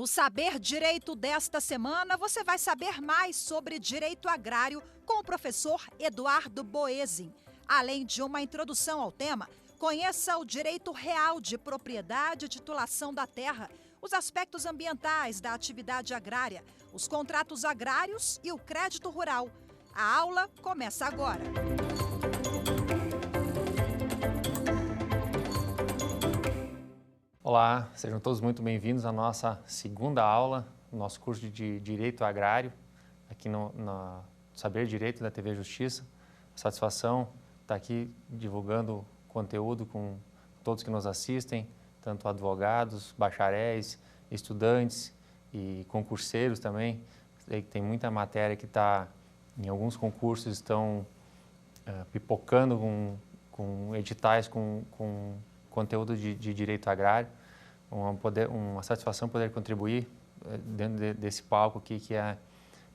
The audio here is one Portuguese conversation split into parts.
No Saber Direito desta semana, você vai saber mais sobre direito agrário com o professor Eduardo Boezin. Além de uma introdução ao tema, conheça o direito real de propriedade e titulação da terra, os aspectos ambientais da atividade agrária, os contratos agrários e o crédito rural. A aula começa agora. Olá, sejam todos muito bem-vindos à nossa segunda aula, no nosso curso de Direito Agrário, aqui no Saber Direito da TV Justiça. Satisfação estar aqui divulgando conteúdo com todos que nos assistem, tanto advogados, bacharéis, estudantes e concurseiros também. Tem muita matéria que está, em alguns concursos, estão pipocando com editais com conteúdo de direito agrário. Uma satisfação poder contribuir dentro desse palco aqui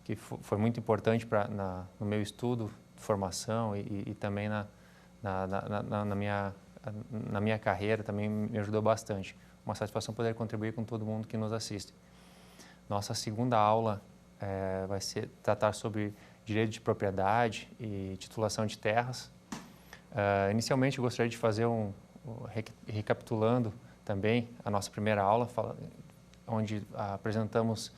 que foi muito importante no meu estudo, formação e também na minha carreira, também me ajudou bastante. Uma satisfação poder contribuir com todo mundo que nos assiste. Nossa segunda aula vai tratar sobre direito de propriedade e titulação de terras. Inicialmente, eu gostaria de fazer recapitulando também a nossa primeira aula, onde apresentamos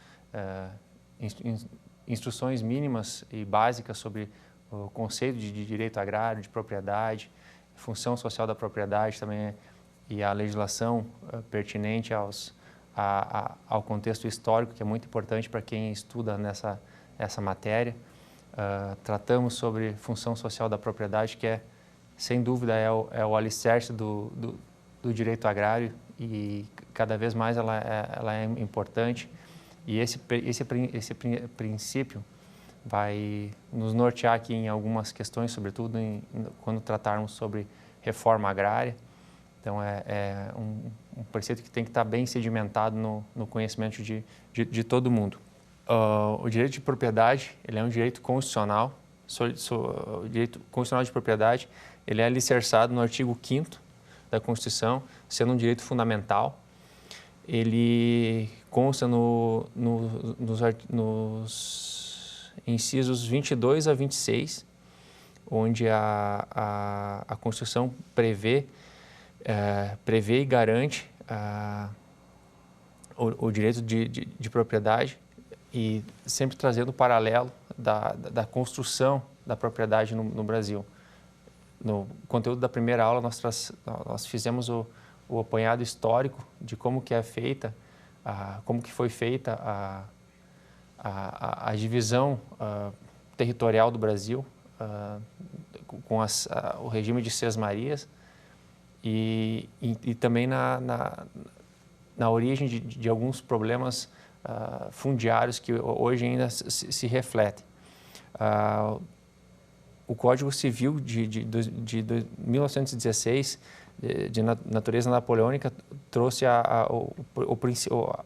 instruções mínimas e básicas sobre o conceito de direito agrário, de propriedade, função social da propriedade também e a legislação pertinente ao contexto histórico, que é muito importante para quem estuda essa matéria. Tratamos sobre função social da propriedade, que sem dúvida é o alicerce do direito agrário e cada vez mais ela é importante. E esse princípio vai nos nortear aqui em algumas questões, sobretudo quando tratarmos sobre reforma agrária. Então, é um preceito que tem que estar bem sedimentado no conhecimento de todo mundo. O direito de propriedade, ele é um direito constitucional. O direito constitucional de propriedade, ele é alicerçado no artigo 5º da Constituição, sendo um direito fundamental. Ele consta nos incisos 22 a 26, onde a Constituição prevê e garante o direito de propriedade, e sempre trazendo o paralelo da construção da propriedade no Brasil. No conteúdo da primeira aula, nós fizemos o apanhado histórico de como que é feita, como que foi feita a divisão territorial do Brasil, com o regime de Sesmarias, e também na origem de alguns problemas fundiários que hoje ainda se refletem. O Código Civil de 1916, de natureza napoleônica, trouxe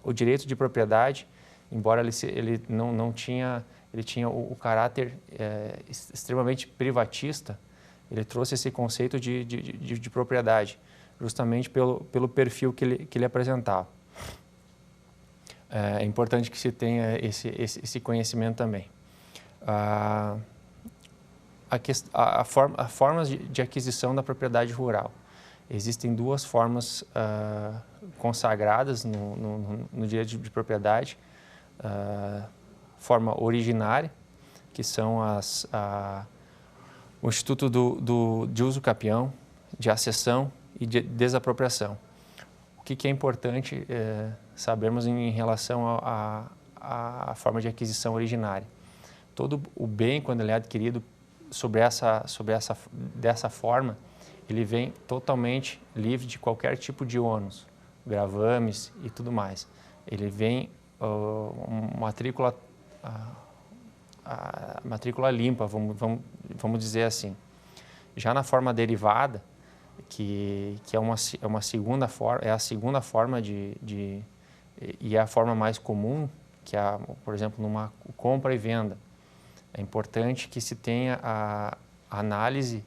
o direito de propriedade, embora ele não tinha, ele tinha o caráter extremamente privatista. Ele trouxe esse conceito de propriedade, justamente pelo perfil que ele apresentava. É importante que se tenha esse conhecimento também. Formas de aquisição da propriedade rural. Existem duas formas consagradas no direito de propriedade. Forma originária, que são o Instituto de uso capião, de acessão e de desapropriação. O que é importante sabermos em relação à forma de aquisição originária? Todo o bem, quando ele é adquirido dessa forma, ele vem totalmente livre de qualquer tipo de ônus, gravames e tudo mais. Ele vem matrícula limpa, vamos dizer assim. Já na forma derivada, que é uma segunda forma, é a segunda forma e é a forma mais comum, que é, por exemplo, numa compra e venda. É importante que se tenha a análise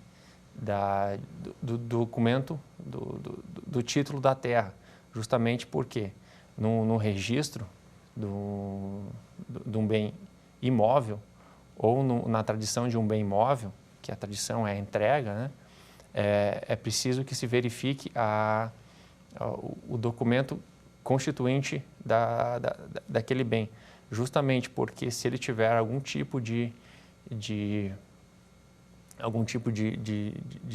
do documento, do título da terra, justamente porque no registro um bem imóvel ou na tradição de um bem imóvel, que a tradição é a entrega, né? É preciso que se verifique o documento constituinte daquele bem, justamente porque se ele tiver algum tipo de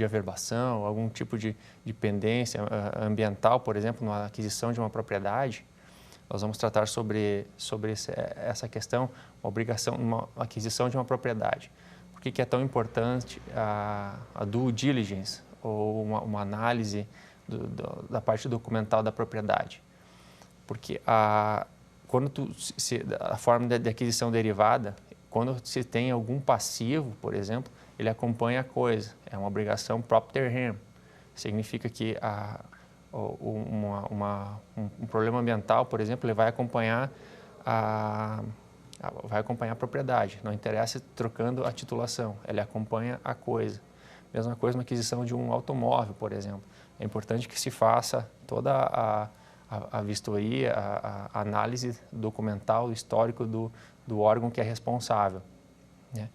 averbação, algum tipo de pendência ambiental, por exemplo, na aquisição de uma propriedade, nós vamos tratar sobre essa questão, uma obrigação, uma aquisição de uma propriedade. Por que é tão importante a due diligence, ou uma análise da parte documental da propriedade? Porque quando a forma de aquisição derivada, quando se tem algum passivo, por exemplo, ele acompanha a coisa. É uma obrigação propter rem. Significa que um problema ambiental, por exemplo, ele vai acompanhar a propriedade. Não interessa trocando a titulação, ele acompanha a coisa. Mesma coisa na aquisição de um automóvel, por exemplo. É importante que se faça toda a vistoria, a análise documental, histórico do órgão que é responsável, né?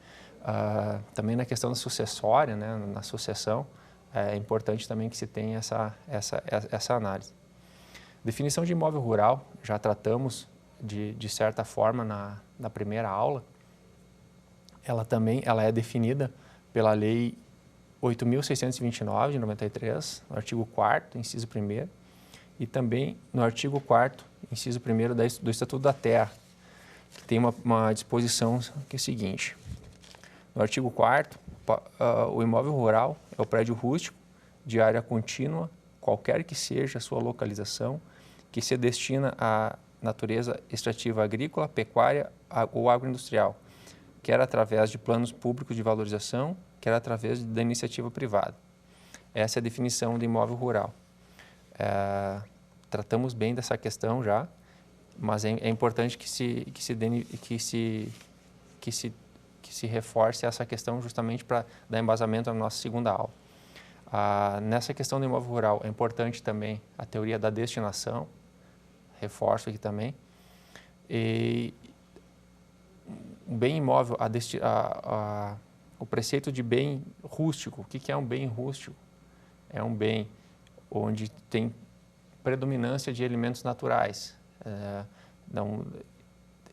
Também na questão da sucessória, né, na sucessão, é importante também que se tenha essa análise. Definição de imóvel rural, já tratamos de certa forma na primeira aula. Ela é definida pela Lei 8.629, de 93, no artigo 4º, inciso 1º, e também no artigo 4º, inciso 1º do Estatuto da Terra, que tem uma disposição que é a seguinte: no artigo 4º, o imóvel rural é o prédio rústico de área contínua, qualquer que seja a sua localização, que se destina à natureza extrativa agrícola, pecuária ou agroindustrial, quer através de planos públicos de valorização, quer através da iniciativa privada. Essa é a definição de imóvel rural. Tratamos bem dessa questão já, mas é importante que se reforce essa questão justamente para dar embasamento na nossa segunda aula. Nessa questão do imóvel rural, é importante também a teoria da destinação, reforço aqui também. E o bem imóvel, o preceito de bem rústico. O que é um bem rústico? É um bem onde tem predominância de elementos naturais.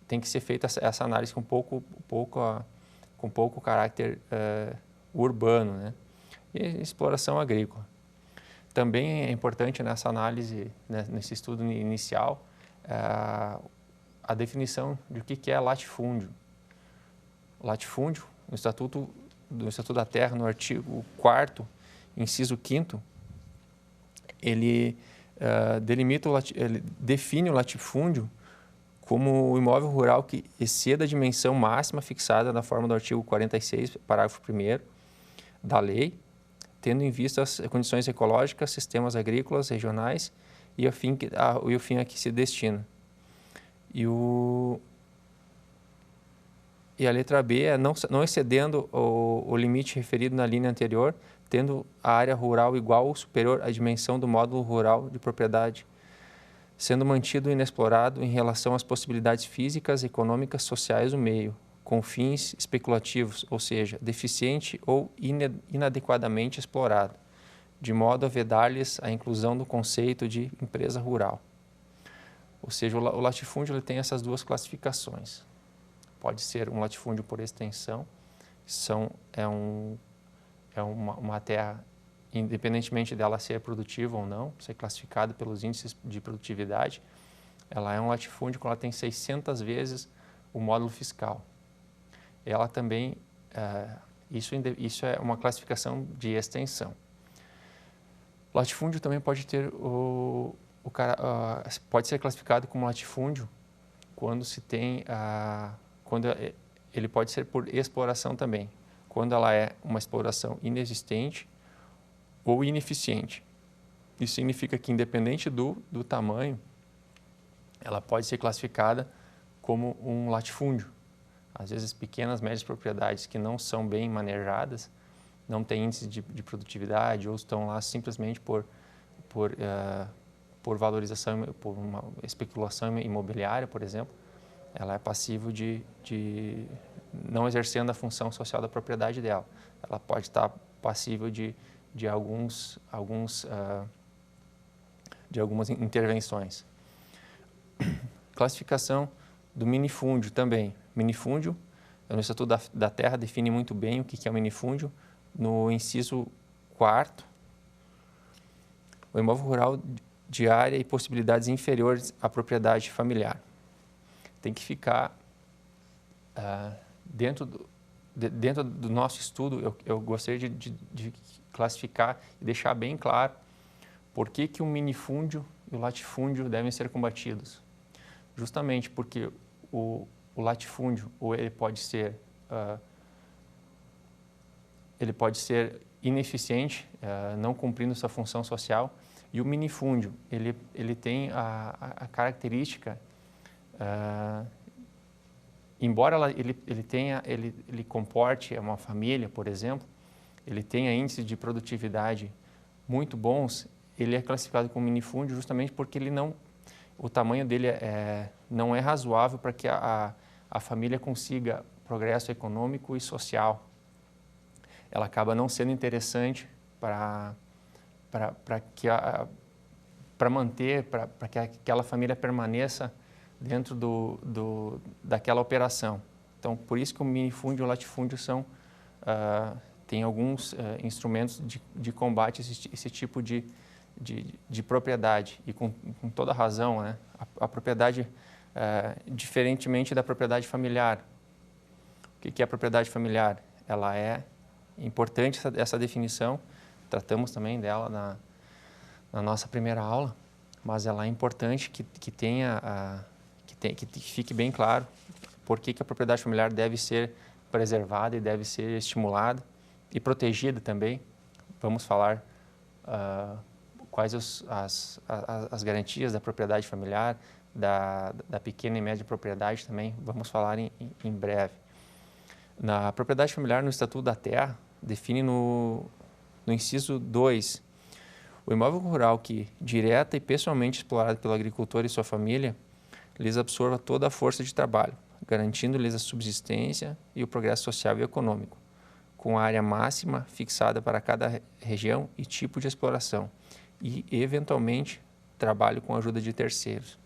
Tem que ser feita essa análise com pouco caráter urbano, né? E exploração agrícola. Também é importante nessa análise, né, nesse estudo inicial, a definição de o que é latifúndio. Latifúndio, no Estatuto da Terra, no artigo 4º, inciso 5º, ele ele define o latifúndio como o imóvel rural que exceda a dimensão máxima fixada na forma do artigo 46, parágrafo 1º da lei, tendo em vista as condições ecológicas, sistemas agrícolas regionais e o fim a que se destina. E a letra B é não excedendo o limite referido na linha anterior, tendo a área rural igual ou superior à dimensão do módulo rural de propriedade, sendo mantido inexplorado em relação às possibilidades físicas, econômicas, sociais do meio, com fins especulativos, ou seja, deficiente ou inadequadamente explorado, de modo a vedar-lhes a inclusão do conceito de empresa rural. Ou seja, o latifúndio ele tem essas duas classificações. Pode ser um latifúndio por extensão, é uma terra, independentemente dela ser produtiva ou não, ser classificada pelos índices de produtividade, ela é um latifúndio quando ela tem 600 vezes o módulo fiscal. Ela também, isso é uma classificação de extensão. O latifúndio também pode ter pode ser classificado como latifúndio quando se tem ele pode ser por exploração também, quando ela é uma exploração inexistente ou ineficiente. Isso significa que, independente do tamanho, ela pode ser classificada como um latifúndio. Às vezes, pequenas, médias propriedades que não são bem manejadas, não têm índice de produtividade ou estão lá simplesmente por por valorização, por uma especulação imobiliária, por exemplo, ela é passível de não exercendo a função social da propriedade dela. Ela pode estar passível de algumas intervenções. Classificação do minifúndio também. Minifúndio, no Estatuto da Terra define muito bem o que é o minifúndio. No inciso 4º, o imóvel rural de área e possibilidades inferiores à propriedade familiar. Tem que ficar dentro do nosso estudo. Eu gostaria de classificar e deixar bem claro por que o minifúndio e o latifúndio devem ser combatidos. Justamente porque o latifúndio, ou ele pode ser ineficiente, não cumprindo sua função social, e o minifúndio, ele tem a característica, embora ele comporte uma família, por exemplo, ele tenha índices de produtividade muito bons, ele é classificado como minifúndio justamente porque o tamanho dele não é razoável para que a família consiga progresso econômico e social. Ela acaba não sendo interessante para que aquela família permaneça dentro daquela operação. Então, por isso que o minifúndio e o latifúndio tem alguns instrumentos de combate a esse tipo de propriedade. E com toda razão, né? A propriedade, diferentemente da propriedade familiar. O que é a propriedade familiar? Ela é importante essa definição, tratamos também dela na nossa primeira aula, mas ela é importante que fique bem claro por que a propriedade familiar deve ser preservada e deve ser estimulada e protegida também. Vamos falar quais as garantias da propriedade familiar, da pequena e média propriedade também, vamos falar em breve. Na propriedade familiar, no Estatuto da Terra, define no inciso 2, o imóvel rural que, direta e pessoalmente explorado pelo agricultor e sua família, lhes absorva toda a força de trabalho, garantindo-lhes a subsistência e o progresso social e econômico, com a área máxima fixada para cada região e tipo de exploração, e, eventualmente, trabalho com a ajuda de terceiros.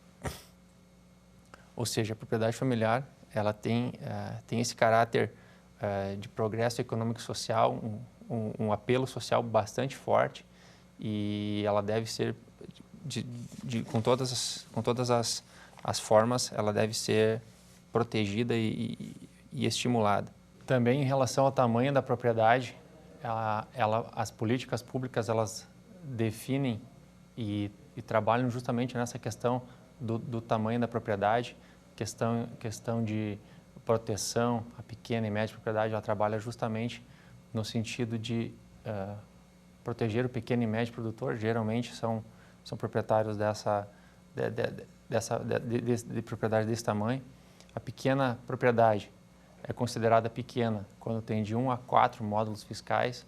Ou seja, a propriedade familiar ela tem esse caráter de progresso econômico e social, um apelo social bastante forte, e ela deve ser, com todas as formas, ela deve ser protegida e estimulada. Também em relação ao tamanho da propriedade, as políticas públicas elas definem e trabalham justamente nessa questão do tamanho da propriedade, questão de proteção, a pequena e média propriedade, ela trabalha justamente no sentido de proteger o pequeno e médio produtor. Geralmente são proprietários de propriedade desse tamanho. A pequena propriedade é considerada pequena quando tem de 1 a 4 módulos fiscais.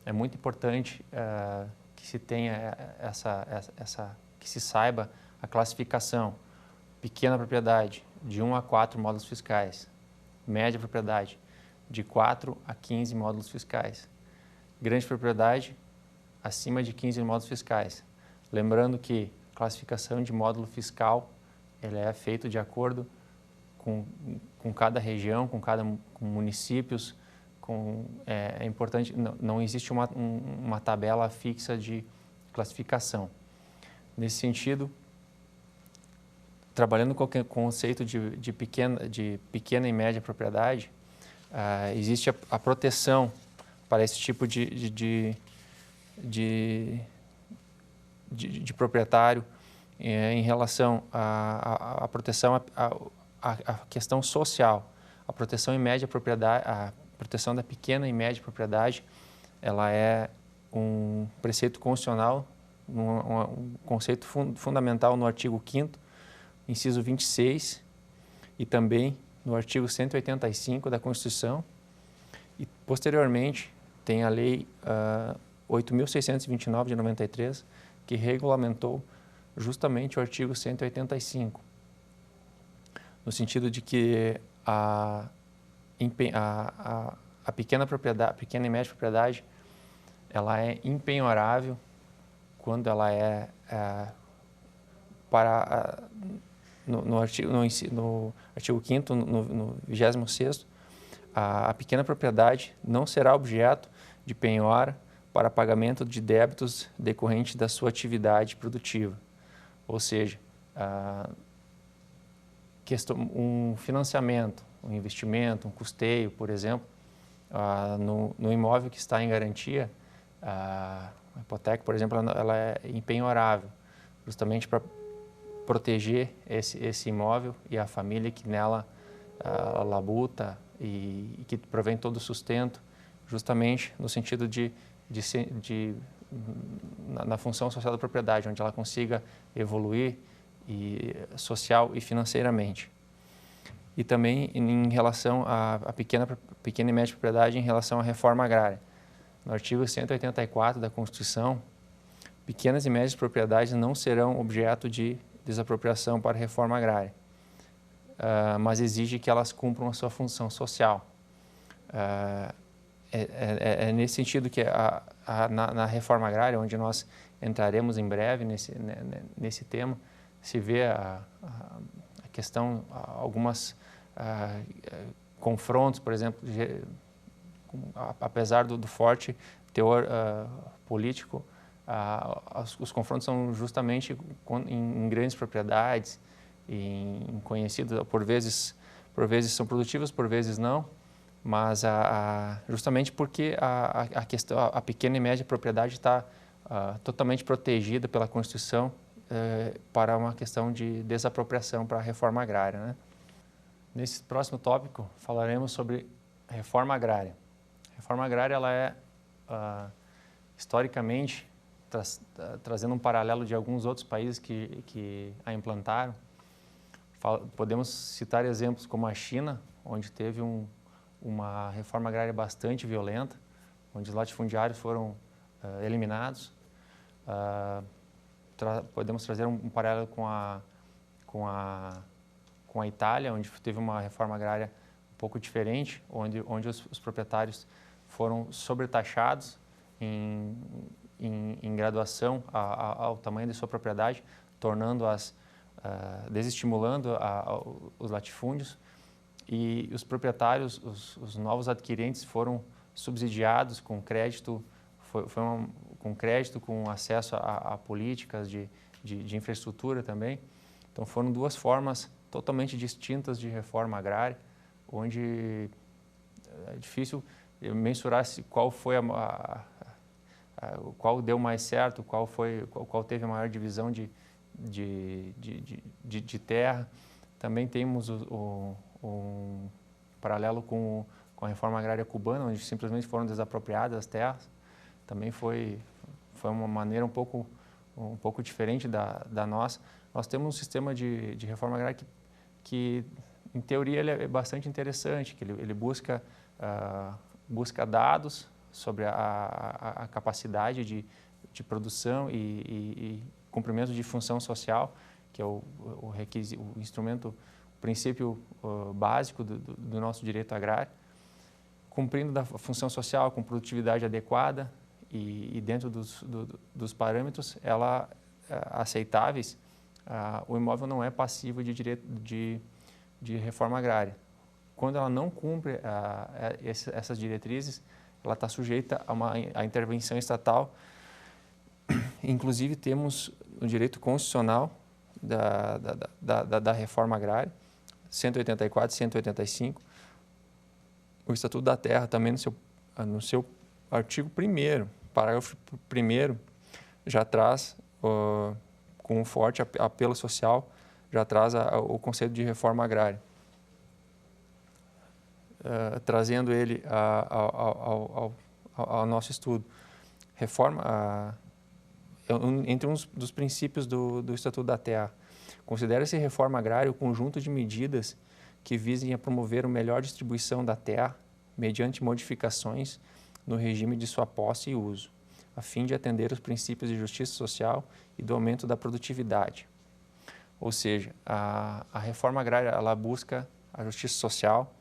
É muito importante que se tenha que se saiba a classificação. Pequena propriedade, de 1 a 4 módulos fiscais. Média propriedade, de 4 a 15 módulos fiscais. Grande propriedade, acima de 15 módulos fiscais. Lembrando que a classificação de módulo fiscal ele é feito de acordo com cada região, com municípios. É importante, não existe uma tabela fixa de classificação. Nesse sentido, trabalhando com o conceito de pequena e média propriedade, existe a proteção para esse tipo de proprietário em relação à proteção à questão social. A proteção em média propriedade, a proteção da pequena e média propriedade, ela é um preceito constitucional, um conceito fundamental no artigo 5º, inciso 26, e também no artigo 185 da Constituição, e posteriormente tem a Lei 8.629 de 93, que regulamentou justamente o artigo 185, no sentido de que a pequena e média propriedade, ela é impenhorável quando ela é no artigo 5º, no 26º, a pequena propriedade não será objeto de penhora para pagamento de débitos decorrentes da sua atividade produtiva. Ou seja, um financiamento, um investimento, um custeio, por exemplo, no imóvel que está em garantia, a hipoteca, por exemplo, ela é impenhorável, justamente para proteger esse imóvel e a família que nela labuta e que provém todo o sustento, justamente no sentido na função social da propriedade, onde ela consiga evoluir social e financeiramente. E também em relação à pequena e média propriedade em relação à reforma agrária. No artigo 184 da Constituição, pequenas e médias propriedades não serão objeto de desapropriação para reforma agrária, mas exige que elas cumpram a sua função social. É nesse sentido que na reforma agrária, onde nós entraremos em breve nesse tema, se vê a questão, algumas confrontos, por exemplo, apesar do forte teor político, os confrontos são justamente em grandes propriedades, em conhecidos, por vezes são produtivas, por vezes não, mas justamente porque a pequena e média propriedade está totalmente protegida pela Constituição para uma questão de desapropriação para a reforma agrária, né? Nesse próximo tópico falaremos sobre reforma agrária. A reforma agrária ela é historicamente, trazendo um paralelo de alguns outros países que a implantaram, podemos citar exemplos como a China, onde teve uma reforma agrária bastante violenta, onde os latifundiários foram eliminados. Podemos trazer um paralelo com a Itália, onde teve uma reforma agrária um pouco diferente, onde os proprietários foram sobretaxados em graduação ao tamanho de sua propriedade, desestimulando os latifúndios, e os proprietários, os novos adquirentes, foram subsidiados com crédito, com acesso a políticas de infraestrutura também. Então foram duas formas totalmente distintas de reforma agrária, onde é difícil mensurar qual foi qual deu mais certo, qual teve a maior divisão de terra. Também temos um paralelo com a reforma agrária cubana, onde simplesmente foram desapropriadas as terras. Também foi uma maneira um pouco diferente da nossa. Nós temos um sistema de reforma agrária que em teoria, ele é bastante interessante, que ele busca dados sobre a capacidade de produção e cumprimento de função social, que é o instrumento, o princípio básico do nosso direito agrário, cumprindo da função social com produtividade adequada e dentro dos parâmetros aceitáveis, o imóvel não é passivo de direito de reforma agrária. Quando ela não cumpre essas diretrizes, ela está sujeita a intervenção estatal. Inclusive, temos o direito constitucional da reforma agrária, 184 e 185. O Estatuto da Terra também, no seu artigo 1º, parágrafo 1º, já traz, com um forte apelo social, já traz o conceito de reforma agrária, trazendo ele ao nosso estudo. Entre uns dos princípios do Estatuto da Terra, considera-se reforma agrária o conjunto de medidas que visem a promover a melhor distribuição da terra mediante modificações no regime de sua posse e uso, a fim de atender os princípios de justiça social e do aumento da produtividade. Ou seja, a reforma agrária ela busca a justiça social,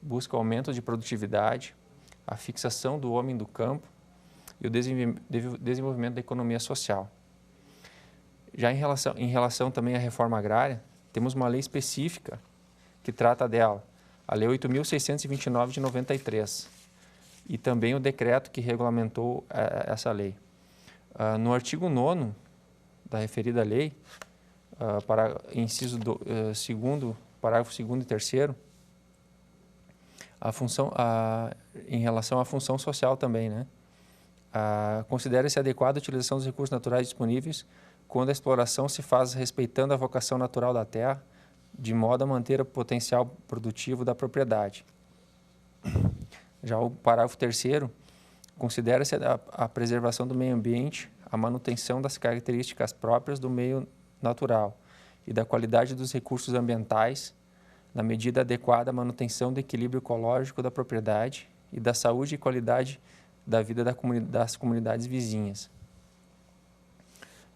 busca o aumento de produtividade, a fixação do homem do campo e o desenvolvimento da economia social. Já em relação também à reforma agrária, temos uma lei específica que trata dela, a Lei 8.629 de 93, e também o decreto que regulamentou essa lei. No artigo 9º da referida lei, para inciso 2º, parágrafo 2º e 3º, em relação à função social também, né? Considera-se adequada a utilização dos recursos naturais disponíveis quando a exploração se faz respeitando a vocação natural da terra, de modo a manter o potencial produtivo da propriedade. Já o parágrafo 3º, considera-se a preservação do meio ambiente, a manutenção das características próprias do meio natural e da qualidade dos recursos ambientais, na medida adequada à manutenção do equilíbrio ecológico da propriedade e da saúde e qualidade da vida das comunidades vizinhas.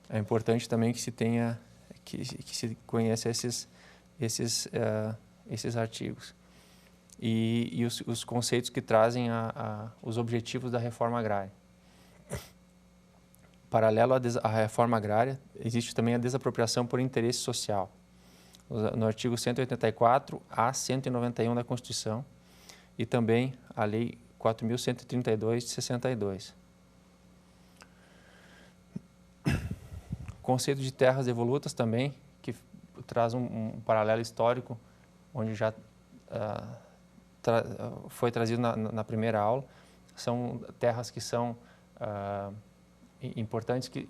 É importante também que se tenha, que se conheça esses artigos e os conceitos que trazem os objetivos da reforma agrária. Paralelo à reforma agrária, existe também a desapropriação por interesse social, no artigo 184 a 191 da Constituição e também a Lei 4.132 de 62. Conceito de terras devolutas também, que traz um paralelo histórico, onde já foi trazido na primeira aula. São terras que são importantes, que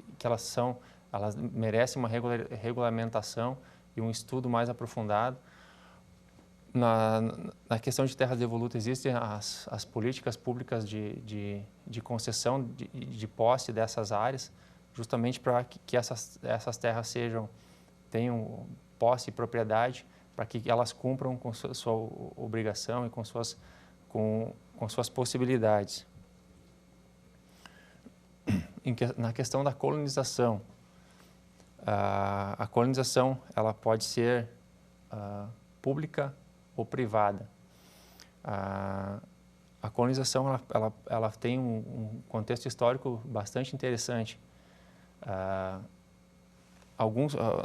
elas merecem uma regulamentação e um estudo mais aprofundado. Na questão de terras devolutas, existem as políticas públicas de concessão de posse dessas áreas, justamente para que essas terras tenham posse e propriedade, para que elas cumpram com sua obrigação e com suas possibilidades. Na questão da colonização, a colonização ela pode ser pública ou privada. A colonização ela tem um contexto histórico bastante interessante.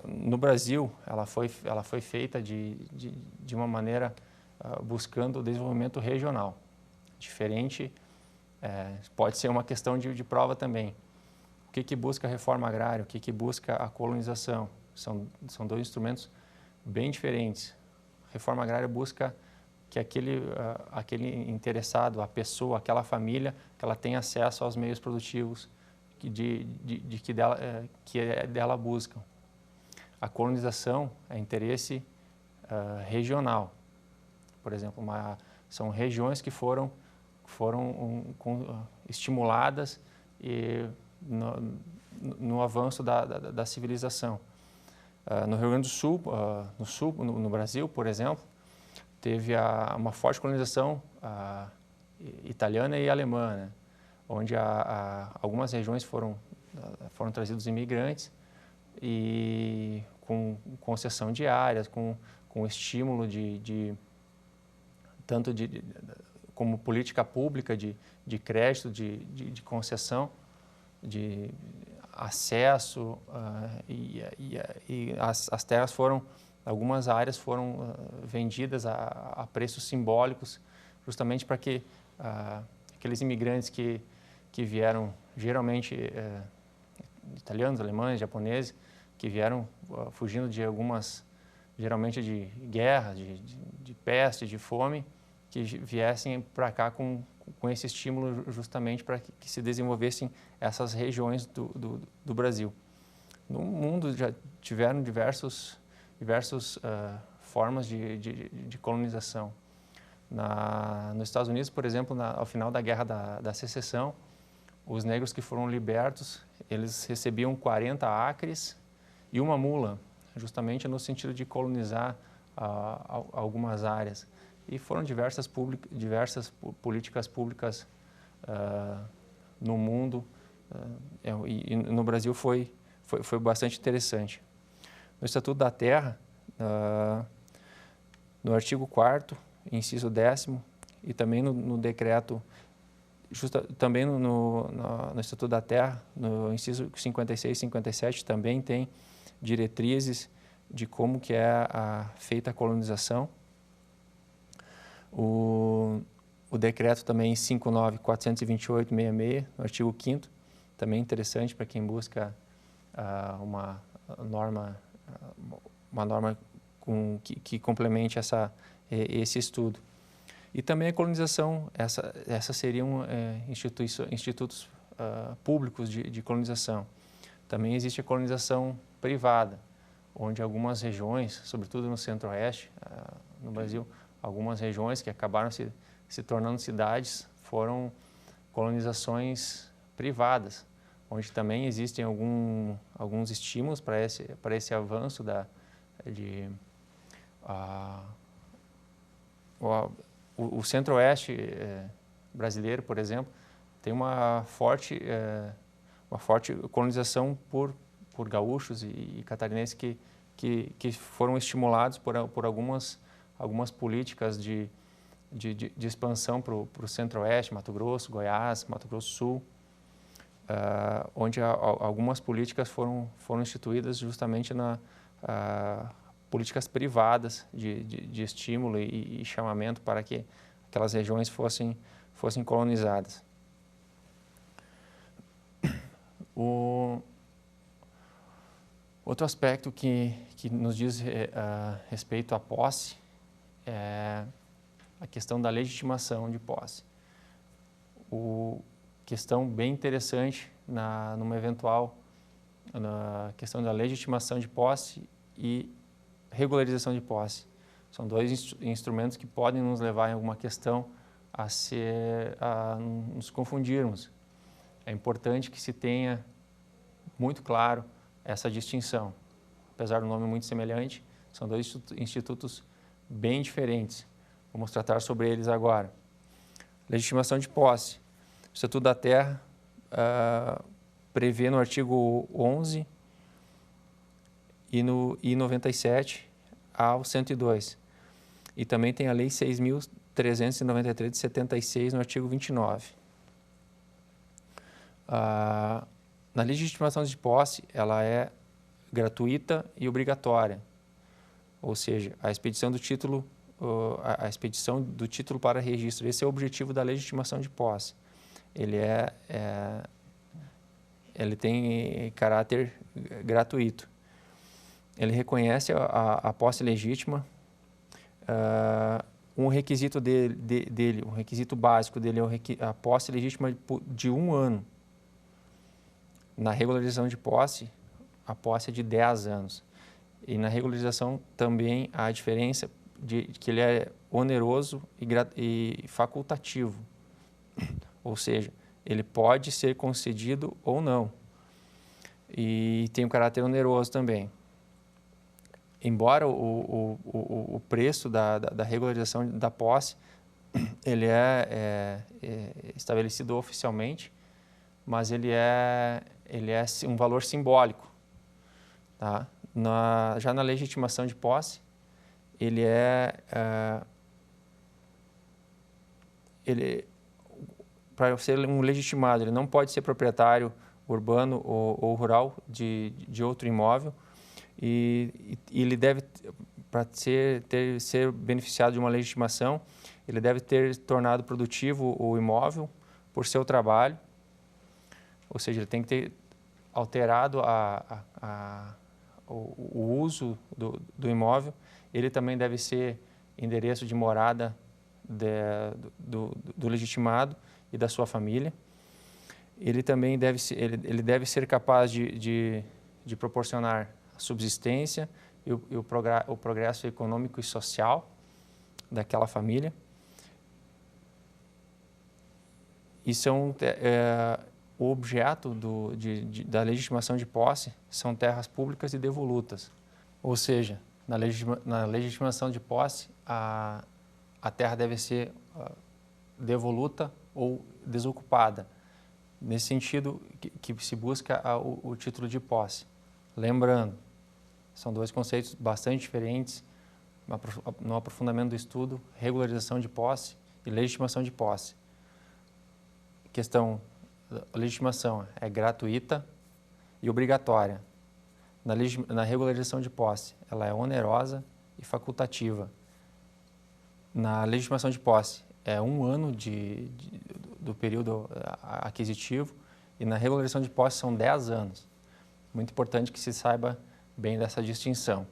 No Brasil, ela foi feita de uma maneira buscando o desenvolvimento regional. Diferente, pode ser uma questão de prova também. O que busca a reforma agrária, o que busca a colonização? São dois instrumentos bem diferentes. A reforma agrária busca que aquele interessado, a pessoa, aquela família, que ela tenha acesso aos meios produtivos que dela buscam. A colonização é interesse regional. Por exemplo, são regiões que foram estimuladas no avanço da civilização. No Rio Grande do Sul, no Brasil, por exemplo, teve uma forte colonização italiana e alemã, né? Onde algumas regiões foram trazidos imigrantes e com concessão de áreas, com estímulo tanto como política pública de crédito, de concessão, de acesso, e as terras algumas áreas foram vendidas a preços simbólicos, justamente para que aqueles imigrantes que vieram, geralmente italianos, alemães, japoneses, que vieram fugindo geralmente de guerra, de peste, de fome, que viessem para cá com esse estímulo justamente para que se desenvolvessem essas regiões do Brasil. No mundo já tiveram diversas formas de colonização. Nos Estados Unidos, por exemplo, ao final da Guerra da Secessão, os negros que foram libertos, eles recebiam 40 acres e uma mula, justamente no sentido de colonizar algumas áreas. E foram diversas políticas públicas no mundo E no Brasil foi bastante interessante. No Estatuto da Terra, no artigo 4º, inciso 10º, e também no decreto, também no Estatuto da Terra, no inciso 56 e 57, também tem diretrizes de como que é feita a colonização. O decreto também 5.9.428/66, no artigo 5º, também interessante para quem busca uma norma que complemente esse estudo. E também a colonização, essas seriam institutos públicos de colonização. Também existe a colonização privada, onde algumas regiões, sobretudo no centro-oeste, no Brasil, algumas regiões que acabaram se tornando cidades foram colonizações privadas, onde também existem alguns estímulos para esse avanço o centro-oeste brasileiro, por exemplo, tem uma forte colonização por gaúchos e catarinenses que foram estimulados por algumas políticas de expansão para o centro-oeste, Mato Grosso, Goiás, Mato Grosso do Sul, onde algumas políticas foram instituídas justamente políticas privadas de estímulo e chamamento para que aquelas regiões fossem colonizadas. Outro aspecto que nos diz respeito à posse é a questão da legitimação de posse. Questão bem interessante numa eventual na questão da legitimação de posse e regularização de posse. São dois instrumentos que podem nos levar em alguma questão a nos confundirmos. É importante que se tenha muito claro essa distinção. Apesar do nome muito semelhante, são dois institutos bem diferentes. Vamos tratar sobre eles agora. Legitimação de posse. O Estatuto da Terra prevê no artigo 11 e no 97 ao 102. E também tem a Lei 6.393 de 76 no artigo 29. Na legitimação de posse, ela é gratuita e obrigatória. Ou seja, a expedição do título para registro. Esse é o objetivo da legitimação de posse. Ele tem caráter gratuito. Ele reconhece a posse legítima. Um requisito dele, um requisito básico dele é a posse legítima de 1 ano. Na regularização de posse, a posse é de 10 anos. E na regularização também há a diferença de que ele é oneroso e facultativo. Ou seja, ele pode ser concedido ou não. E tem um caráter oneroso também. Embora o preço da regularização da posse ele é estabelecido oficialmente, mas ele é um valor simbólico. Tá? Já na legitimação de posse, para ser um legitimado, ele não pode ser proprietário urbano ou rural de outro imóvel e ele deve, para ser beneficiado de uma legitimação, ele deve ter tornado produtivo o imóvel por seu trabalho, ou seja, ele tem que ter alterado o uso do imóvel. Ele também deve ser endereço de morada do legitimado e da sua família. Ele também deve ser capaz de proporcionar a subsistência e o progresso econômico e social daquela família. E o objeto da legitimação de posse são terras públicas e devolutas. Ou seja, na legitimação de posse, a terra deve ser devoluta ou desocupada. nesse sentido que se busca o título de posse. Lembrando, são dois conceitos bastante diferentes no aprofundamento do estudo: regularização de posse e legitimação de posse. A legitimação é gratuita e obrigatória. Na regularização de posse, ela é onerosa e facultativa. Na legitimação de posse, é 1 ano do período aquisitivo, e na regularização de posse são 10 anos. Muito importante que se saiba bem dessa distinção.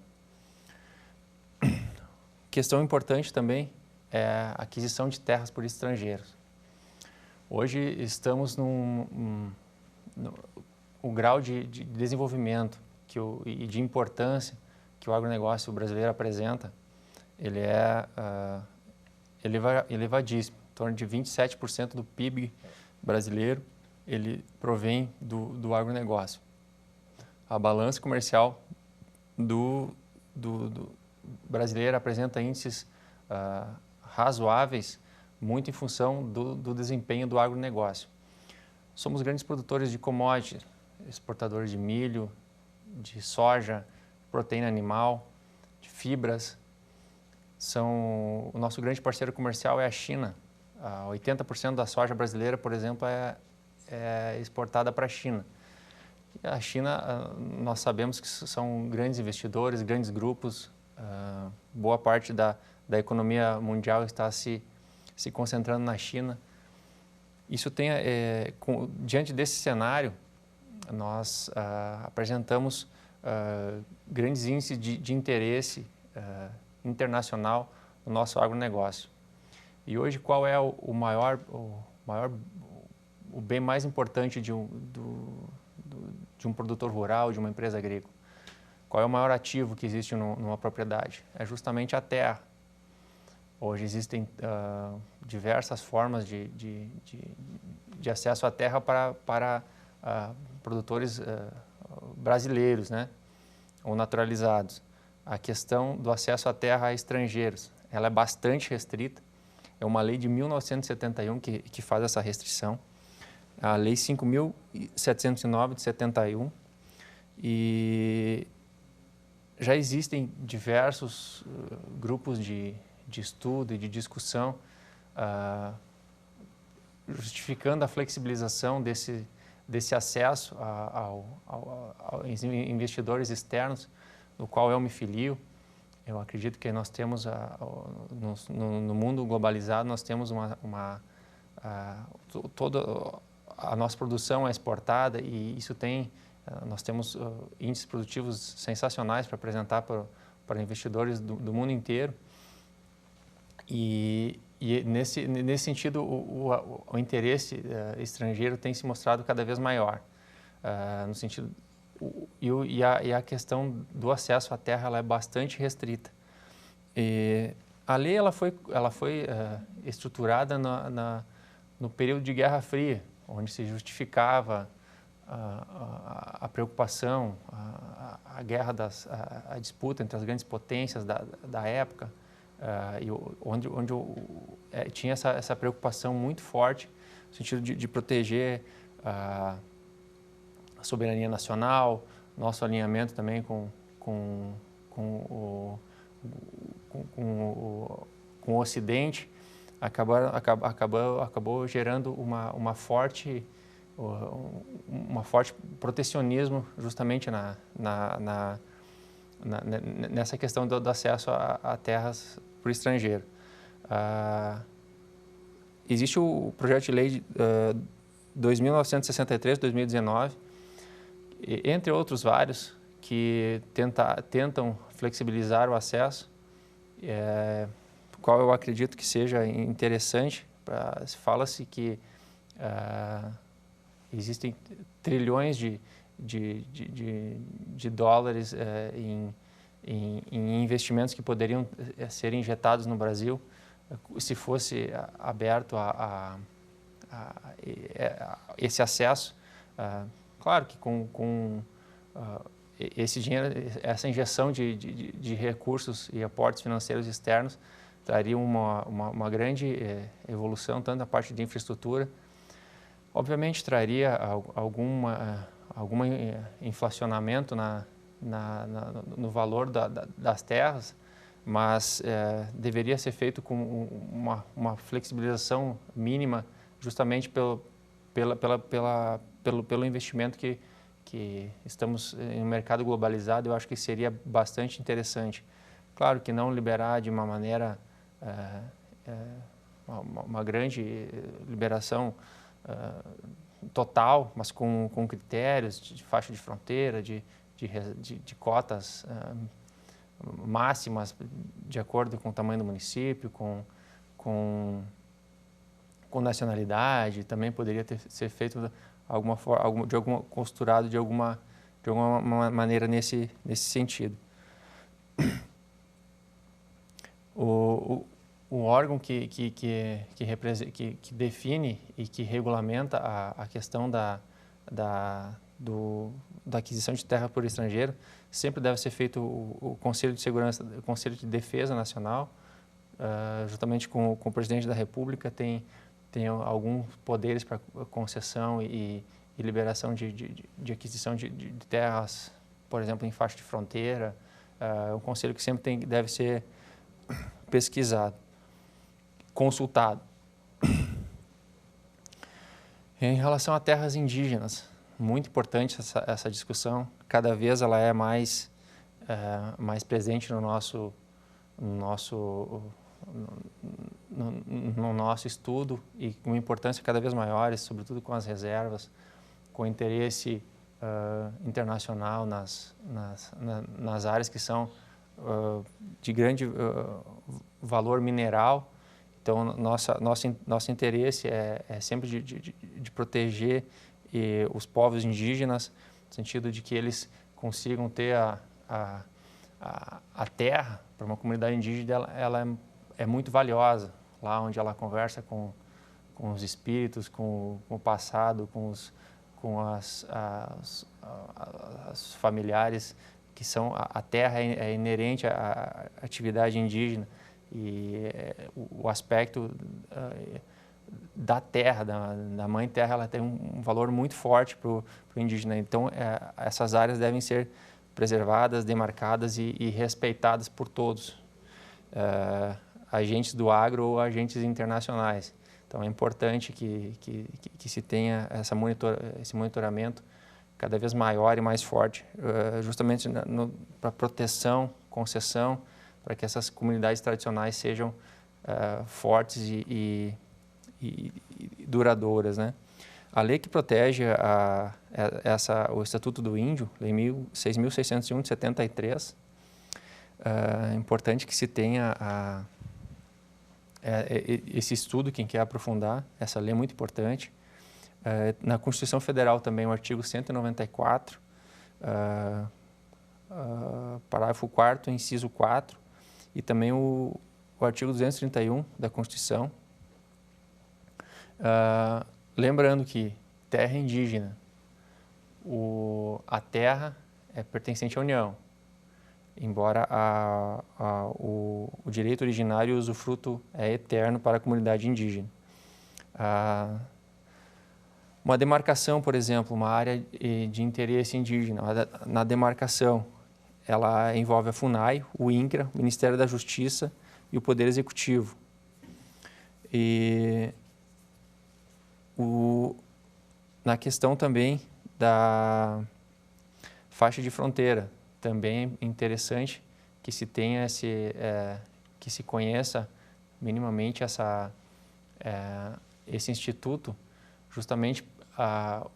Questão importante também é a aquisição de terras por estrangeiros. Hoje estamos no grau de desenvolvimento e de importância que o agronegócio brasileiro apresenta, ele é elevadíssimo. Em torno de 27% do PIB brasileiro, ele provém do agronegócio. A balança comercial do brasileiro apresenta índices razoáveis, muito em função do desempenho do agronegócio. Somos grandes produtores de commodities, exportadores de milho, de soja, proteína animal, de fibras. O nosso grande parceiro comercial é a China. 80% da soja brasileira, por exemplo, é exportada para a China. E a China, nós sabemos que são grandes investidores, grandes grupos. Boa parte da economia mundial está se concentrando na China. Isso diante desse cenário, nós apresentamos grandes índices de interesse internacional no nosso agronegócio. E hoje, qual é o bem mais importante de um produtor rural, de uma empresa agrícola? Qual é o maior ativo que existe numa propriedade? É justamente a terra. Hoje existem diversas formas de acesso à terra para produtores brasileiros, né, ou naturalizados. A questão do acesso à terra a estrangeiros, ela é bastante restrita. É uma lei de 1971 que faz essa restrição. A Lei 5.709 de 71. E já existem diversos grupos de estudo e de discussão justificando a flexibilização desse acesso aos investidores externos, no qual eu me filio. Eu acredito que nós temos, no mundo globalizado, nós temos toda a nossa produção é exportada, e isso nós temos índices produtivos sensacionais para apresentar para investidores do mundo inteiro. E nesse sentido, o interesse estrangeiro tem se mostrado cada vez maior. No sentido, e a questão do acesso à terra, ela é bastante restrita. E a lei ela foi estruturada no período de Guerra Fria, onde se justificava a preocupação, a guerra, a disputa entre as grandes potências da época, onde tinha essa preocupação muito forte no sentido de proteger a soberania nacional, nosso alinhamento também com o Ocidente, acabou gerando uma forte protecionismo justamente nessa questão do acesso a terras por estrangeiro. Existe o projeto de lei 2.963/2019, entre outros vários, que tentam flexibilizar o acesso, qual eu acredito que seja interessante. Fala-se que existem trilhões de dólares em investimentos que poderiam ser injetados no Brasil se fosse aberto a esse acesso. Claro que com esse dinheiro, essa injeção de recursos e aportes financeiros externos traria uma grande evolução, tanto na parte de infraestrutura, Obviamente traria algum inflacionamento no valor das terras, mas deveria ser feito com uma flexibilização mínima, justamente pelo investimento que estamos em um mercado globalizado. Eu acho que seria bastante interessante. Claro que não liberar de uma maneira, uma grande liberação total, mas com critérios de faixa de fronteira, de cotas máximas, de acordo com o tamanho do município, com nacionalidade. Também poderia ser feito costurado de alguma maneira nesse sentido. O órgão que define e que regulamenta a questão da aquisição de terra por estrangeiro sempre deve ser feito o Conselho de Segurança, o Conselho de Defesa Nacional, juntamente com o Presidente da República. Tem alguns poderes para concessão e liberação de aquisição de terras, por exemplo, em faixa de fronteira. É um conselho que sempre deve ser pesquisado, consultado. Em relação a terras indígenas, muito importante essa discussão. Cada vez ela é mais presente no nosso estudo, e com importância cada vez maiores, sobretudo com as reservas, com interesse internacional nas áreas que são de grande valor mineral. Então, nosso interesse é sempre de proteger os povos indígenas, no sentido de que eles consigam ter a terra. Para uma comunidade indígena, ela é muito valiosa, lá onde ela conversa com os espíritos, com o passado, com as familiares, que são a terra é inerente à atividade indígena, e o aspecto da terra, da mãe terra, ela tem um valor muito forte para o indígena. Então, essas áreas devem ser preservadas, demarcadas e respeitadas por todos, agentes do agro ou agentes internacionais. Então, é importante que se tenha esse monitoramento cada vez maior e mais forte, justamente para proteção, concessão, para que essas comunidades tradicionais sejam fortes e duradouras, né? A lei que protege o Estatuto do Índio, Lei 6.601 de 73, é importante que se tenha esse estudo. Quem quer aprofundar, essa lei é muito importante. Na Constituição Federal também, o artigo 194, parágrafo 4º, inciso 4, e também o artigo 231 da Constituição. Lembrando que terra indígena, a terra é pertencente à União, embora o direito originário e o usufruto é eterno para a comunidade indígena. Uma demarcação, por exemplo, uma área de interesse indígena, na demarcação, ela envolve a FUNAI, o INCRA, o Ministério da Justiça e o Poder Executivo. E na questão também da faixa de fronteira, também é interessante que se tenha que se conheça minimamente esse instituto, justamente a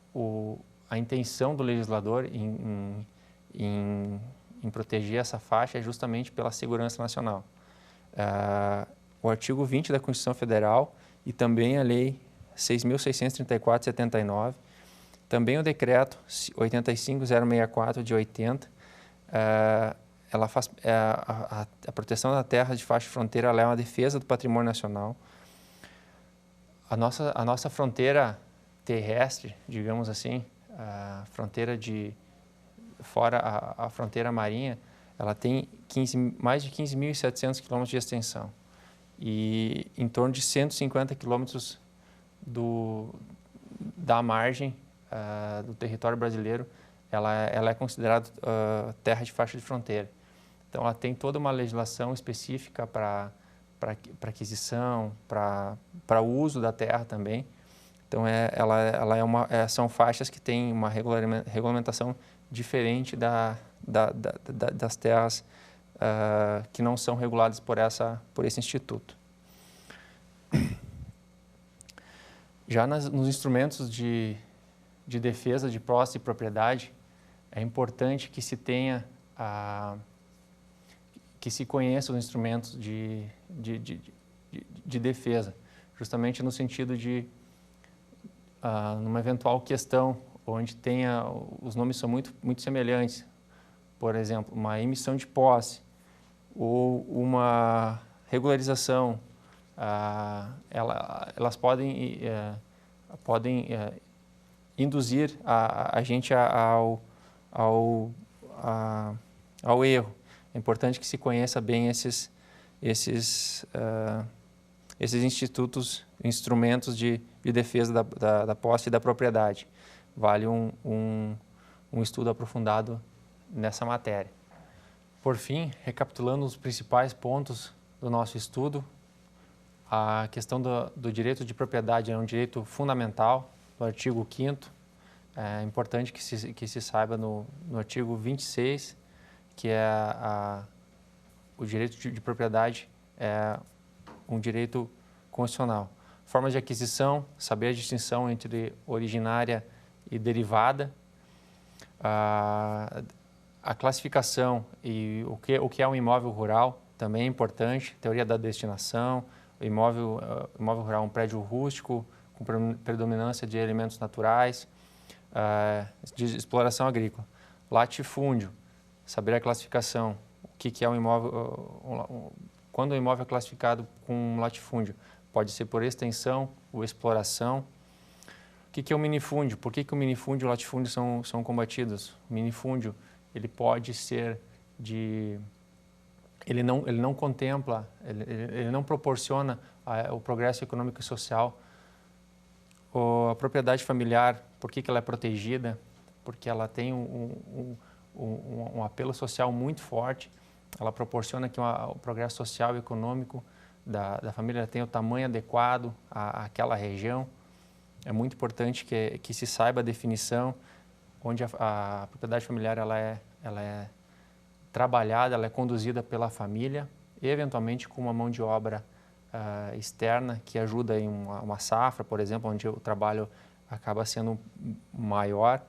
intenção do legislador em proteger essa faixa é justamente pela segurança nacional. O artigo 20 da Constituição Federal e também a Lei 6.634 de 79, também o Decreto 85.064 de 80, ela faz a proteção da terra de faixa de fronteira, ela é uma defesa do patrimônio nacional. A nossa fronteira terrestre, digamos assim, a fronteira fora a fronteira marinha, ela tem mais de 15.700 quilômetros de extensão e em torno de 150 quilômetros da margem do território brasileiro, ela é considerada terra de faixa de fronteira. Então, ela tem toda uma legislação específica para aquisição, para o uso da terra também. Então, são faixas que têm uma regulamentação diferente das terras que não são reguladas por esse instituto. Já nos instrumentos de defesa de posse e propriedade, é importante que se tenha que se conheça os instrumentos de defesa, justamente no sentido de, numa eventual questão onde os nomes são muito semelhantes, por exemplo, uma emissão de posse ou uma regularização, elas podem induzir a gente ao erro. É importante que se conheça bem esses instrumentos de defesa da posse e da propriedade. Vale um estudo aprofundado nessa matéria. Por fim, recapitulando os principais pontos do nosso estudo, a questão do direito de propriedade é um direito fundamental, no artigo 5º. É importante que se saiba no artigo 26, que o direito de propriedade é um direito constitucional. Formas de aquisição, saber a distinção entre originária e derivada, a classificação e o que é um imóvel rural também é importante, teoria da destinação, o imóvel rural é um prédio rústico com predominância de elementos naturais, de exploração agrícola. Latifúndio, saber a classificação, o que é um imóvel, quando o imóvel é classificado com latifúndio, pode ser por extensão ou exploração. O que é um minifúndio? Por que o minifúndio e o latifúndio são combatidos? O minifúndio, ele pode ser ele não contempla, ele não proporciona o progresso econômico e social. A propriedade familiar, por que ela é protegida? Porque ela tem um apelo social muito forte, ela proporciona que o progresso social e econômico da família tenha o tamanho adequado àquela região. É muito importante que se saiba a definição, onde a propriedade familiar ela é trabalhada, ela é conduzida pela família, e eventualmente com uma mão de obra externa que ajuda em uma safra, por exemplo, onde o trabalho acaba sendo maior.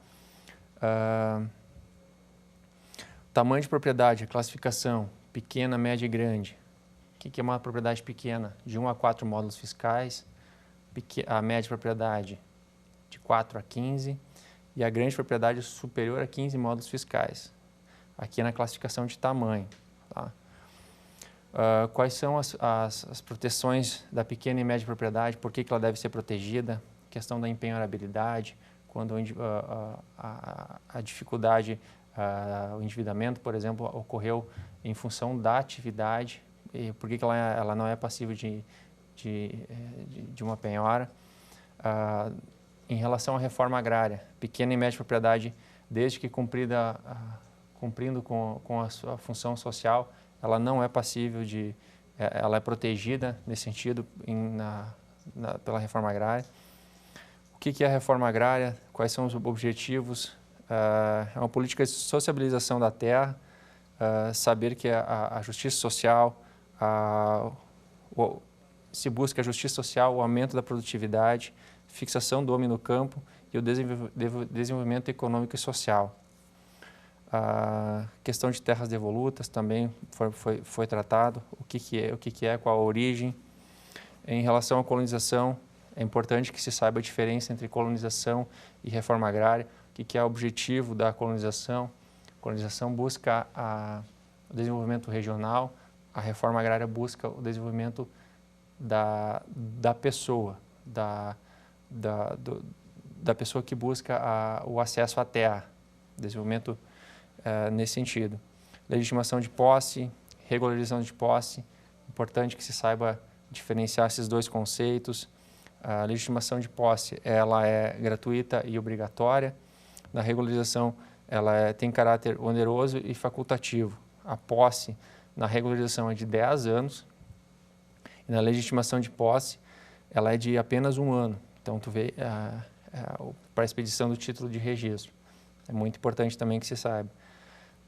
Tamanho de propriedade, classificação, pequena, média e grande. O que é uma propriedade pequena? De 1 a 4 módulos fiscais, a média propriedade de 4 a 15 e a grande propriedade superior a 15 módulos fiscais. Aqui na classificação de tamanho. Tá? Quais são as proteções da pequena e média propriedade, por que ela deve ser protegida, questão da empenhorabilidade, quando a dificuldade, o endividamento, por exemplo, ocorreu em função da atividade, e por que ela não é passível de uma penhora. Em relação à reforma agrária, pequena e média propriedade, desde que cumprindo com a sua função social, ela não é passível ela é protegida nesse sentido pela reforma agrária. O que é a reforma agrária? Quais são os objetivos? É uma política de sociabilização da terra, saber que a justiça social, se busca a justiça social, o aumento da produtividade, fixação do homem no campo e o desenvolvimento econômico e social. A questão de terras devolutas também foi tratado, o que é, qual a origem. Em relação à colonização, é importante que se saiba a diferença entre colonização e reforma agrária, o que é o objetivo da colonização. A colonização busca o desenvolvimento regional, a reforma agrária busca o desenvolvimento da pessoa, da pessoa que busca o acesso à terra, desenvolvimento nesse sentido. Legitimação de posse, regularização de posse, importante que se saiba diferenciar esses dois conceitos. a legitimação de posse ela é gratuita e obrigatória. Na regularização, ela tem caráter oneroso e facultativo. A posse na regularização é de 10 anos e na legitimação de posse ela é de apenas 1 ano. Então, tu vê para a expedição do título de registro. É muito importante também que se saiba.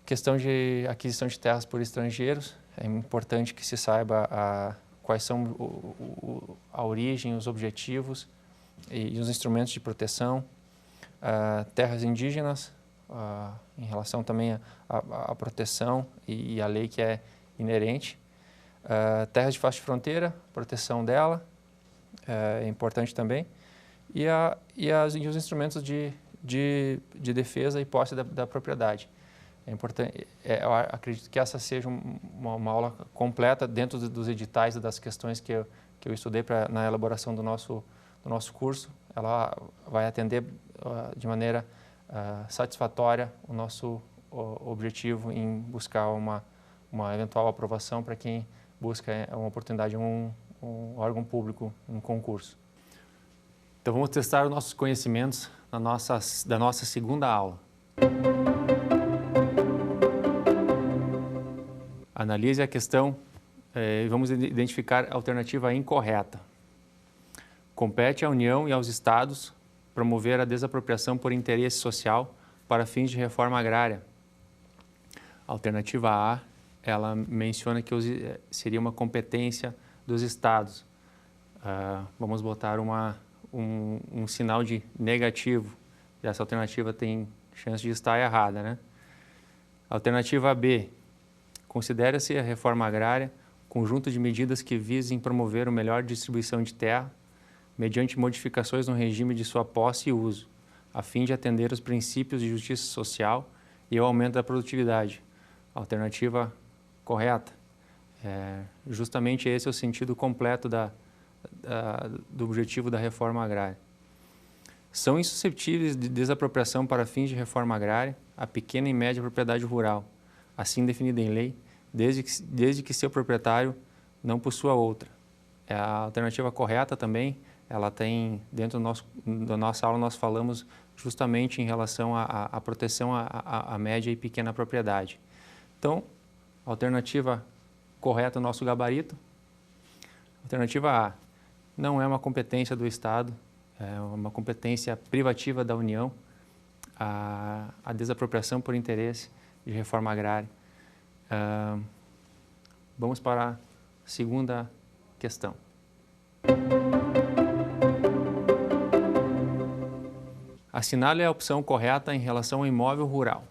Questão de aquisição de terras por estrangeiros, é importante que se saiba quais são a origem, os objetivos e os instrumentos de proteção. Terras indígenas, em relação também à proteção e à lei que é inerente. Terras de faixa de fronteira, proteção dela, é importante também. E os instrumentos de defesa e posse da propriedade. É importante, eu acredito que essa seja uma aula completa dentro dos editais e das questões que eu estudei na elaboração do nosso curso. Ela vai atender de maneira satisfatória o nosso objetivo em buscar uma eventual aprovação para quem busca uma oportunidade em um órgão público, um concurso. Então vamos testar os nossos conhecimentos da nossa segunda aula. Analise a questão e vamos identificar a alternativa incorreta. Compete à União e aos Estados promover a desapropriação por interesse social para fins de reforma agrária. A alternativa A, ela menciona que seria uma competência dos Estados. Vamos botar um sinal de negativo. E essa alternativa tem chance de estar errada, né? Alternativa B. Considera-se a reforma agrária conjunto de medidas que visem promover uma melhor distribuição de terra mediante modificações no regime de sua posse e uso, a fim de atender os princípios de justiça social e ao aumento da produtividade. Alternativa correta. Justamente esse é o sentido completo do objetivo da reforma agrária. São insuscetíveis de desapropriação para fins de reforma agrária a pequena e média propriedade rural, assim definida em lei, desde que seu proprietário não possua outra. A alternativa correta também, ela tem, dentro da nossa aula, nós falamos justamente em relação à proteção à média e pequena propriedade. Então, alternativa correta, o nosso gabarito. Alternativa A, não é uma competência do Estado, é uma competência privativa da União, a desapropriação por interesse de reforma agrária. Vamos para a segunda questão. Assinale a opção correta em relação ao imóvel rural.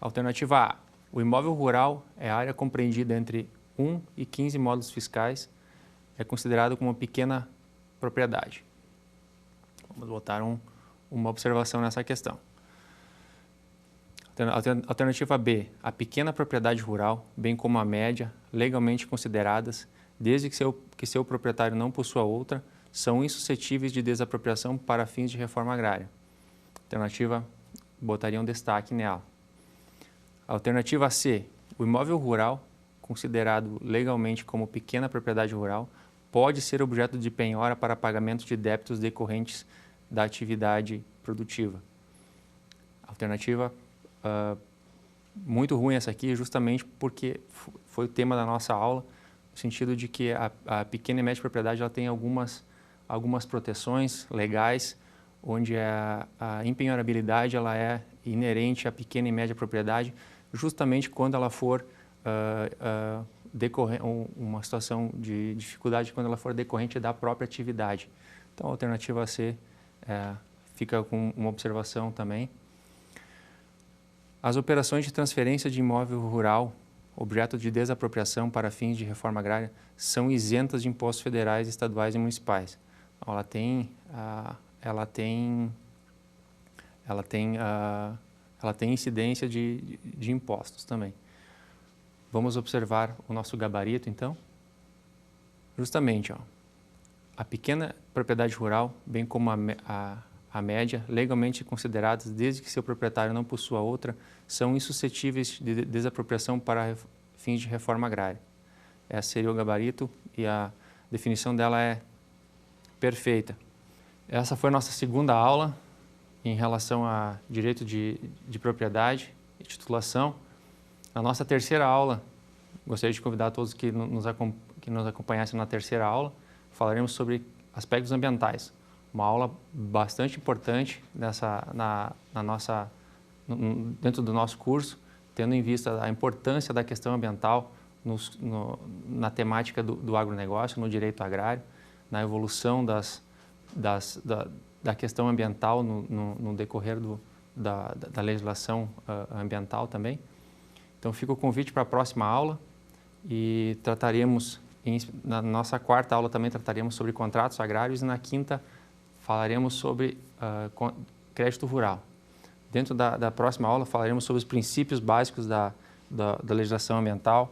Alternativa A. O imóvel rural é a área compreendida entre 1 e 15 módulos fiscais, é considerado como uma pequena propriedade. Vamos botar uma observação nessa questão. Alternativa B. A pequena propriedade rural, bem como a média, legalmente consideradas, desde que seu proprietário não possua outra, são insuscetíveis de desapropriação para fins de reforma agrária. Alternativa, botaria um destaque nela. Alternativa C. O imóvel rural, considerado legalmente como pequena propriedade rural, pode ser objeto de penhora para pagamento de débitos decorrentes da atividade produtiva. Alternativa muito ruim essa aqui, justamente porque foi o tema da nossa aula, no sentido de que a pequena e média propriedade ela tem algumas proteções legais, onde a empenhorabilidade ela é inerente à pequena e média propriedade, justamente quando ela for uma situação de dificuldade, quando ela for decorrente da própria atividade. Então, a alternativa C fica com uma observação também. As operações de transferência de imóvel rural, objeto de desapropriação para fins de reforma agrária, são isentas de impostos federais, estaduais e municipais. Ela tem incidência de impostos também. Vamos observar o nosso gabarito, então. Justamente, a pequena propriedade rural, bem como a média, legalmente consideradas desde que seu proprietário não possua outra, são insuscetíveis de desapropriação para fins de reforma agrária. Esse seria o gabarito e a definição dela é perfeita. Essa foi a nossa segunda aula em relação a direito de propriedade e titulação. Na nossa terceira aula, gostaria de convidar todos que nos acompanhassem na terceira aula, falaremos sobre aspectos ambientais. Uma aula bastante importante dentro do nosso curso, tendo em vista a importância da questão ambiental na temática do agronegócio, no direito agrário, na evolução da questão ambiental no decorrer da legislação ambiental também. Então, fica o convite para a próxima aula e na nossa quarta aula também trataremos sobre contratos agrários e na quinta falaremos sobre crédito rural. Dentro da próxima aula falaremos sobre os princípios básicos da legislação ambiental,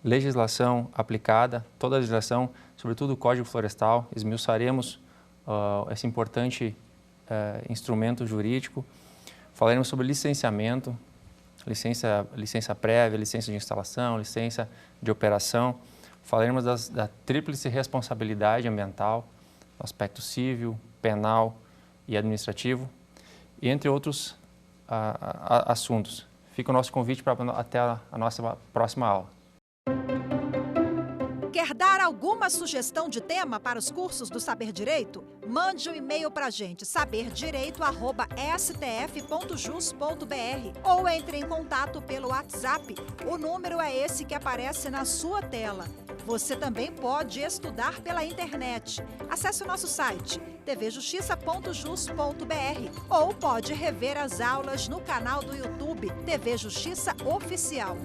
legislação aplicada, toda a legislação, sobretudo o Código Florestal, esmiuçaremos esse importante instrumento jurídico. Falaremos sobre licenciamento, licença prévia, licença de instalação, licença de operação. Falaremos da tríplice responsabilidade ambiental, aspecto civil, penal e administrativo, e entre outros assuntos. Fica o nosso convite até a nossa próxima aula. Quer dar alguma sugestão de tema para os cursos do Saber Direito? Mande um e-mail para a gente, saberdireito@stf.jus.br, ou entre em contato pelo WhatsApp. O número é esse que aparece na sua tela. Você também pode estudar pela internet. Acesse o nosso site tvjustiça.jus.br ou pode rever as aulas no canal do YouTube TV Justiça Oficial.